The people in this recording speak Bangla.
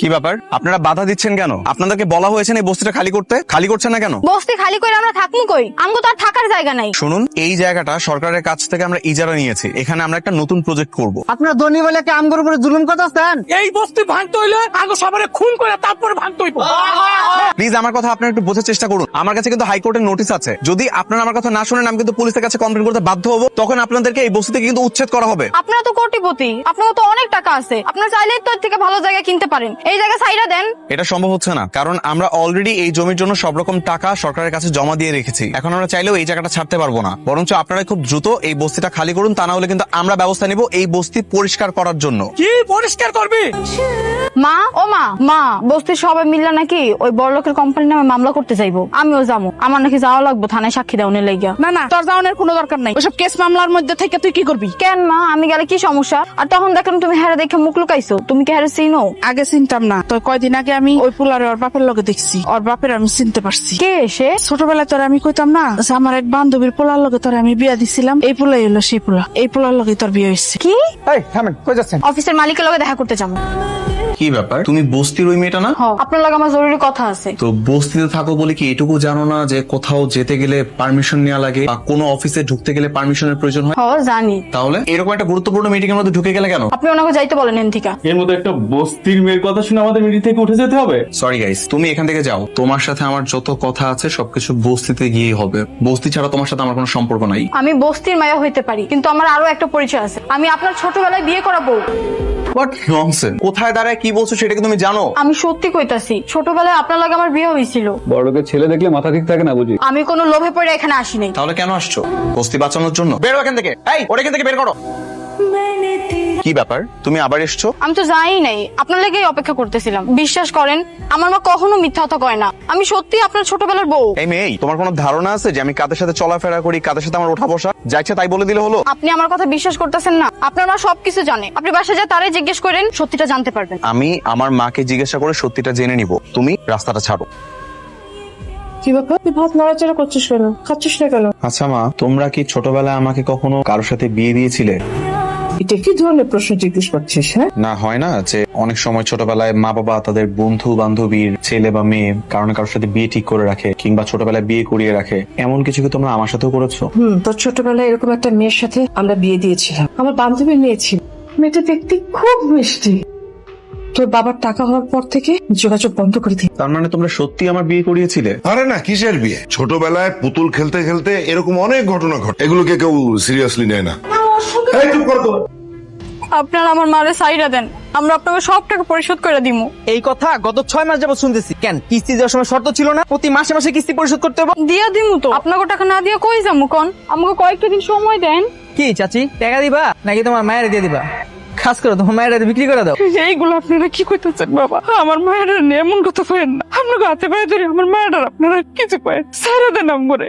কি ব্যাপার, আপনারা বাধা দিচ্ছেন কেন? আপনাদেরকে বলা হয়েছে এই বস্তিটা খালি করতে, খালি করছেন না কেন? বস্তি খালি করে আমরা থাকবো কই? আমগো তো আর থাকার জায়গা নাই। শুনুন, এই জায়গাটা সরকারের কাছ থেকে আমরা ইজারা নিয়েছি। এখানে আমরা একটা নতুন প্রজেক্ট করব। আপনারা ধনী বলে কি আমগোর উপরে জুলুম করতেছেন? এই বস্তি ভাঙতে হইলে আগে সবারে খুন করে তারপরে ভাঙতে হইব। প্লিজ আমার কথা আপনারা একটু বোঝার চেষ্টা করুন। আমার কাছে কিন্তু হাইকোর্টের নোটিশ আছে। যদি আপনারা আমার কথা না শুনেন, আমি কিন্তু পুলিশের কাছে কমপ্লেন করতে বাধ্য হব। তখন আপনাদেরকে এই বস্তি থেকে কিন্তু উচ্ছেদ করা হবে। আপনারা তো কোটিপতি, আপনার তো অনেক টাকা আছে, আপনারা চাইলেই তো এর থেকে ভালো জায়গা কিনতে পারেন। এই জায়গা সাইরা দেন। এটা সম্ভব হচ্ছে না, কারণ আমরা অলরেডি এই জমির জন্য সব রকম টাকা সরকারের কাছে জমা দিয়ে রেখেছি। এখন আমরা চাইলেও এই জায়গাটা ছাড়তে পারবো না। বরঞ্চ আপনারা খুব দ্রুত এই বস্তিটা খালি করুন, তা না হলে কিন্তু আমরা ব্যবস্থা নিব এই বস্তি পরিষ্কার করার জন্য। কি পরিষ্কার করবি? মা, ও মা, মা বস্তির সবাই মিললে নাকি ওই বড়লোকের কোম্পানির নামে মামলা করতে চাইবো। আমিও যাবো, আমার নাকি যাওয়া লাগবো থানায় সাক্ষী দেওয়ানের লাগিয়া। না না, তোর যাওয়ানোর কোনো দরকার নাই। ওসব কেস মামলার মধ্যে থেকে তুই কি করবি? কেন মা, আমি গেলে কি সমস্যা? আর তখন দেখলাম তুমি হেরে দেখে মুখ লুকাইছো। তুমি কি হেরে চিনো? আগে চিনতাম না, তো কয়দিন আগে আমি ওই পোলারে ওর বাপের লগে দেখছি। ওর বাপের আমি চিনতে পারছি। কে সে? ছোটবেলায় তোর আমি কইতাম না যে আমার এক বান্ধবীর পোলার লগে তোর আমি বিয়া দিছিলাম। এই পোলাই হলো সেই পোলা। এই পোলার লগে তোর বিয়ে হয়েছে। কি? এই থামেন, কই যাচ্ছেন? অফিসের মালিকের লগে দেখা করতে যাবো। কি ব্যাপার, তুমি বস্তির ওই মেয়েটা না? আপনার লগে আমার জরুরি কথা আছে। তো বস্তিতে থাকো বলে কি এটুকু জানো না যে কোথাও যেতে গেলে পারমিশন নেওয়া লাগে, বা কোনো অফিসে ঢুকতে গেলে পারমিশনের প্রয়োজন হয়? জানি। তাহলে এরকম একটা গুরুত্বপূর্ণ মিটিং এর মধ্যে ঢুকে গেলে কেন? আপনি ওনাকে যাইতে বলেন এনথিকা। এর মধ্যে একটা বস্তির মেয়ের কথা শুনে আমাদের মিটিং থেকে উঠে যেতে হবে? সরি গাইস, তুমি এখান থেকে যাও। তোমার সাথে আমার যত কথা আছে সবকিছু বস্তিতে গিয়েই হবে। বস্তি ছাড়া তোমার সাথে আমার কোনো সম্পর্ক নাই। আমি বস্তির মায়া হইতে পারি, কিন্তু আমার আরো একটা পরিচয় আছে। আমি আপনার ছোটবেলায় বিয়ে করা বউ। What nonsense! কোথায় দাঁড়ায় কি বলছো সেটা কি তুমি জানো? আমি সত্যি কইতাছি, ছোটবেলায় আপনার লগে আমার বিয়ে হয়েছিল। বড়লোকের ছেলে দেখলে মাথা ঠিক থাকে না বুঝি? আমি কোনো লোভে পড়ে এখানে আসি নাই। তাহলে কেন আসছো? বস্তি বাঁচানোর জন্য? বেরো এখান থেকে। এই, ওর এখান থেকে বের করো। কি ব্যাপার, তুমি আবার এসছো? আমি তো যাই নাই, আপনার লেগেই অপেক্ষা করতেছিলাম। বিশ্বাস করেন, আমার মা কখনো মিথ্যা কথা কয় না। আমি সত্যি আপনার ছোটবেলার বউ। এই মেয়ে, তোমার কোনো ধারণা আছে যে আমি কাদের সাথে চলাফেরা করি, কাদের সাথে আমার ওঠা বসা? যা ইচ্ছা তাই বলে দিলে হলো? আপনি আমার কথা বিশ্বাস করতেছেন না। আপনার মা সবকিছু জানে। আপনি বাসায় যা তারাই জিজ্ঞেস করেন, সত্যিটা জানতে পারবেন। আমি আমার মাকে জিজ্ঞাসা করে সত্যিটা জেনে নিব। তুমি রাস্তাটা ছাড়ো। কি ব্যাপার? তুই ভাত নাড়াচাড়া করছিস কেন? খাচ্ছিস না কেন? আচ্ছা মা, তোমরা কি ছোটবেলায় আমাকে কখনো কারোর সাথে বিয়ে দিয়েছিলে? এটা কি ধরনের প্রশ্ন জিজ্ঞেস করছিস? হ্যাঁ, না, হয় না যে অনেক সময় ছোটবেলায় মা বাবা তাদের বন্ধু বান্ধবীর ছেলে বা মেয়ে কারোর সাথে বিয়ে ঠিক করে রাখে, কিংবা ছোটবেলায় বিয়ে করিয়ে রাখে। এমন কিছু কি তোমরা আমার সাথেও করেছো? তোর ছোটবেলায় এরকম একটা মেয়ের সাথে আমরা বিয়ে দিয়েছিলাম। আমার বান্ধবীর মেয়ে ছিল। মেয়েটা দেখতে খুব মিষ্টি। তোর বাবার টাকা হওয়ার পর থেকে যোগাযোগ বন্ধ করে দিই। তার মানে তোমরা সত্যি আমার বিয়ে করিয়েছিলে? আরে না, কিসের বিয়ে? ছোটবেলায় পুতুল খেলতে খেলতে এরকম অনেক ঘটনা ঘটে, এগুলোকে কেউ সিরিয়াসলি নেয় না। এই চুপ কর তো। আপনারা আমার মারে সাইরা দেন, আমরা আপনাকে সব টাকা পরিশোধ করে দিমু। এই কথা গত 6 মাস যাবত শুনতেছি। কেন, কিস্তি দেওয়ার সময় শর্ত ছিল না প্রতি মাসে মাসে কিস্তি পরিশোধ করতে হবে? দিয়া দিমু তো। আপনাকে টাকা না দিয়ে কই যামু কোন? আমাকে কয়েকটা দিন সময় দেন। কি চাচি, টাকা দিবা নাকি তোমার মায়ের দিয়ে দিবা? খাস করে তোমার মায়ের বিক্রি করে দাও। এইগুলো আপনারা কি করতেছেন বাবা? আমার মায়ের এমন কথা কইেন না। আপনাকে হাতে পায়ে ধরে আমার মায়ের আপনারা কিছু কয়েন, সারা দেন আম করে।